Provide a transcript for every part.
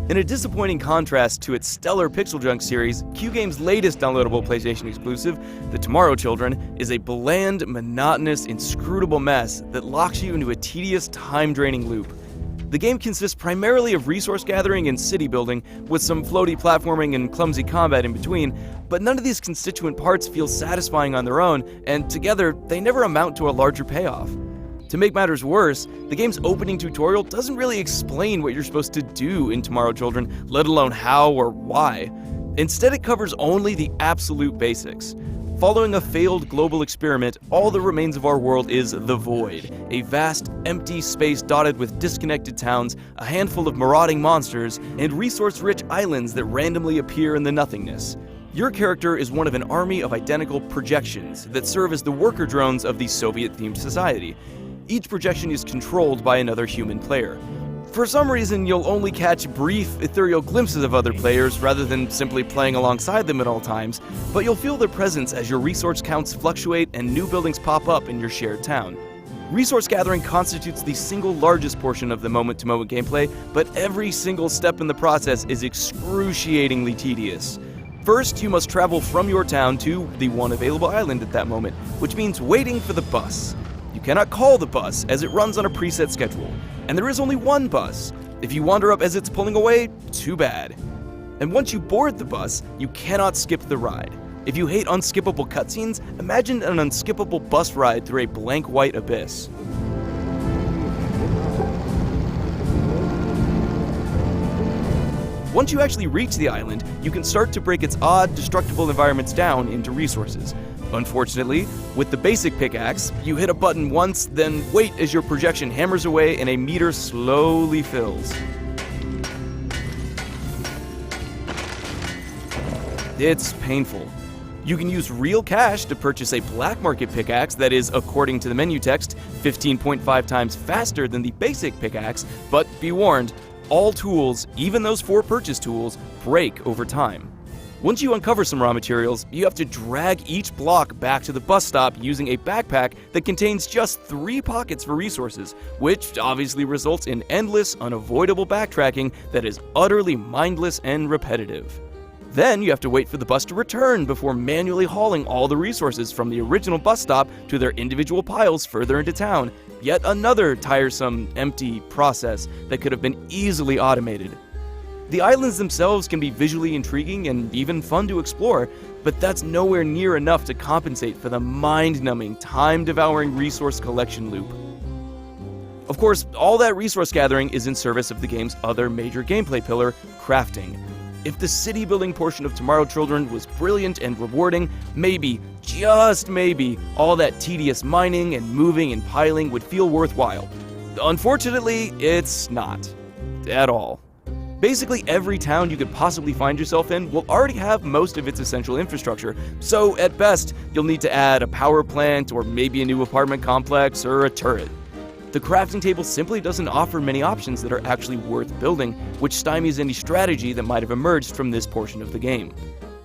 In a disappointing contrast to its stellar Pixel Junk series, Q Games' latest downloadable PlayStation exclusive, The Tomorrow Children, is a bland, monotonous, inscrutable mess that locks you into a tedious, time-draining loop. The game consists primarily of resource gathering and city building, with some floaty platforming and clumsy combat in between, but none of these constituent parts feel satisfying on their own, and together, they never amount to a larger payoff. To make matters worse, the game's opening tutorial doesn't really explain what you're supposed to do in Tomorrow Children, let alone how or why. Instead, it covers only the absolute basics. Following a failed global experiment, all that remains of our world is the Void, a vast, empty space dotted with disconnected towns, a handful of marauding monsters, and resource-rich islands that randomly appear in the nothingness. Your character is one of an army of identical projections that serve as the worker drones of the Soviet-themed society. Each projection is controlled by another human player. For some reason, you'll only catch brief, ethereal glimpses of other players rather than simply playing alongside them at all times, but you'll feel their presence as your resource counts fluctuate and new buildings pop up in your shared town. Resource gathering constitutes the single largest portion of the moment-to-moment gameplay, but every single step in the process is excruciatingly tedious. First, you must travel from your town to the one available island at that moment, which means waiting for the bus. You cannot call the bus, as it runs on a preset schedule, and there is only one bus. If you wander up as it's pulling away, too bad. And once you board the bus, you cannot skip the ride. If you hate unskippable cutscenes, imagine an unskippable bus ride through a blank white abyss. Once you actually reach the island, you can start to break its odd, destructible environments down into resources. Unfortunately, with the basic pickaxe, you hit a button once, then wait as your projection hammers away and a meter slowly fills. It's painful. You can use real cash to purchase a black market pickaxe that is, according to the menu text, 15.5 times faster than the basic pickaxe, but be warned, all tools, even those for purchase tools, break over time. Once you uncover some raw materials, you have to drag each block back to the bus stop using a backpack that contains just 3 pockets for resources, which obviously results in endless, unavoidable backtracking that is utterly mindless and repetitive. Then you have to wait for the bus to return before manually hauling all the resources from the original bus stop to their individual piles further into town. Yet another tiresome, empty process that could have been easily automated. The islands themselves can be visually intriguing and even fun to explore, but that's nowhere near enough to compensate for the mind-numbing, time-devouring resource collection loop. Of course, all that resource gathering is in service of the game's other major gameplay pillar, crafting. If the city-building portion of Tomorrow Children was brilliant and rewarding, maybe, just maybe, all that tedious mining and moving and piling would feel worthwhile. Unfortunately, it's not. At all. Basically, every town you could possibly find yourself in will already have most of its essential infrastructure, so at best, you'll need to add a power plant or maybe a new apartment complex or a turret. The crafting table simply doesn't offer many options that are actually worth building, which stymies any strategy that might have emerged from this portion of the game.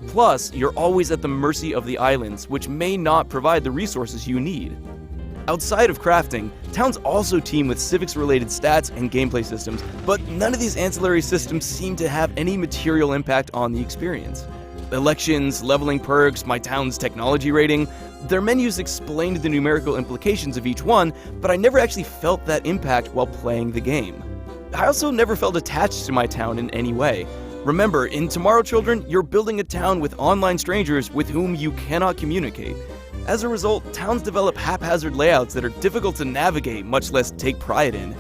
Plus, you're always at the mercy of the islands, which may not provide the resources you need. Outside of crafting, towns also teem with civics-related stats and gameplay systems, but none of these ancillary systems seem to have any material impact on the experience. Elections, leveling perks, my town's technology rating, their menus explained the numerical implications of each one, but I never actually felt that impact while playing the game. I also never felt attached to my town in any way. Remember, in Tomorrow Children, you're building a town with online strangers with whom you cannot communicate. As a result, towns develop haphazard layouts that are difficult to navigate, much less take pride in.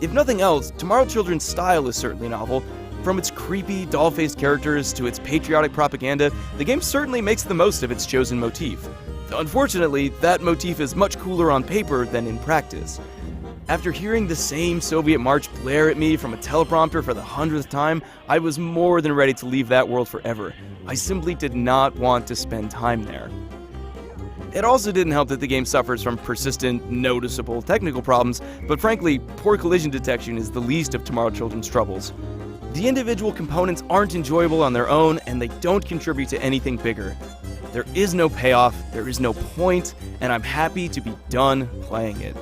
If nothing else, Tomorrow Children's style is certainly novel. From its creepy, doll-faced characters to its patriotic propaganda, the game certainly makes the most of its chosen motif. Unfortunately, that motif is much cooler on paper than in practice. After hearing the same Soviet march blare at me from a teleprompter for the 100th time, I was more than ready to leave that world forever. I simply did not want to spend time there. It also didn't help that the game suffers from persistent, noticeable technical problems, but frankly, poor collision detection is the least of Tomorrow Children's troubles. The individual components aren't enjoyable on their own, and they don't contribute to anything bigger. There is no payoff, there is no point, and I'm happy to be done playing it.